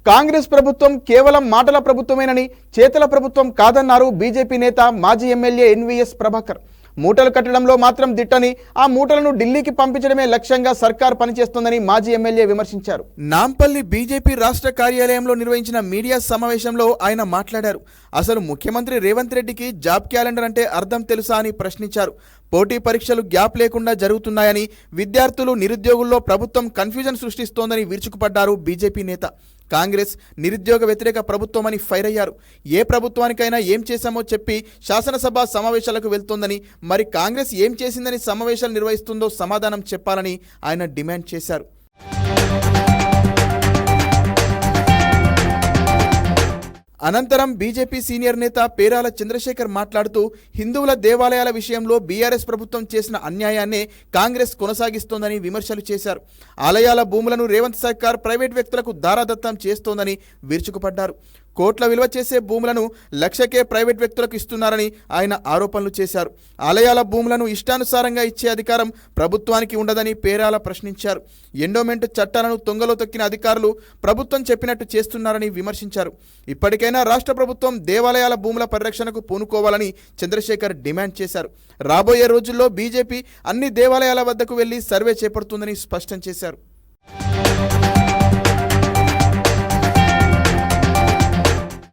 కాంగ్రెస్ ప్రభుత్వం కేవలం మాటల ప్రభుత్వమేనని, చేతల ప్రభుత్వం కాదన్నారు బీజేపీ నేత మాజీ ఎమ్మెల్యే ఎన్వీఎస్ ప్రభాకర్. మూటలు కట్టడంలో మాత్రం దిట్టని, ఆ మూటలను ఢిల్లీకి పంపించడమే లక్ష్యంగా సర్కార్ పనిచేస్తోందని మాజీ ఎమ్మెల్యే విమర్శించారు. నాంపల్లి బీజేపీ రాష్ట్ర కార్యాలయంలో నిర్వహించిన మీడియా సమావేశంలో ఆయన మాట్లాడారు. అసలు ముఖ్యమంత్రి రేవంత్ రెడ్డికి జాబ్ క్యాలెండర్ అంటే అర్థం తెలుసా అని ప్రశ్నించారు. పోటీ పరీక్షలు గ్యాప్ లేకుండా జరుగుతున్నాయని, విద్యార్థులు నిరుద్యోగుల్లో ప్రభుత్వం కన్ఫ్యూజన్ సృష్టిస్తోందని విరుచుకుపడ్డారు బీజేపీ నేత. కాంగ్రెస్ నిరుద్యోగ వ్యతిరేక ప్రభుత్వమని ఫైర్ అయ్యారు. ఏ ప్రభుత్వానికైనా ఏం చేశామో చెప్పి శాసనసభ సమావేశాలకు వెళ్తోందని, మరి కాంగ్రెస్ ఏం చేసిందని సమావేశాలు నిర్వహిస్తుందో సమాధానం చెప్పాలని ఆయన డిమాండ్ చేశారు. అనంతరం బీజేపీ సీనియర్ నేత పేరాల చంద్రశేఖర్ మాట్లాడుతూ, హిందువుల దేవాలయాల విషయంలో బీఆర్ఎస్ ప్రభుత్వం చేసిన అన్యాయాన్నే కాంగ్రెస్ కొనసాగిస్తోందని విమర్శలు చేశారు. ఆలయాల భూములను రేవంత్ సర్కార్ ప్రైవేట్ వ్యక్తులకు దారాదత్తం చేస్తోందని విరుచుకుపడ్డారు. కోట్ల విలువ చేసే భూములను లక్షకే ప్రైవేట్ వ్యక్తులకు ఇస్తున్నారని ఆయన ఆరోపణలు చేశారు. ఆలయాల భూములను ఇష్టానుసారంగా ఇచ్చే అధికారం ప్రభుత్వానికి ఉండదని పేరాల ప్రశ్నించారు. ఎండోమెంట్ చట్టాలను తొంగలో తొక్కిన అధికారులు ప్రభుత్వం చెప్పినట్టు చేస్తున్నారని విమర్శించారు. ఇప్పటికైనా రాష్ట్ర ప్రభుత్వం దేవాలయాల భూముల పరిరక్షణకు పూనుకోవాలని చంద్రశేఖర్ డిమాండ్ చేశారు. రాబోయే రోజుల్లో బీజేపీ అన్ని దేవాలయాల వద్దకు వెళ్లి సర్వే చేపడుతుందని స్పష్టం చేశారు.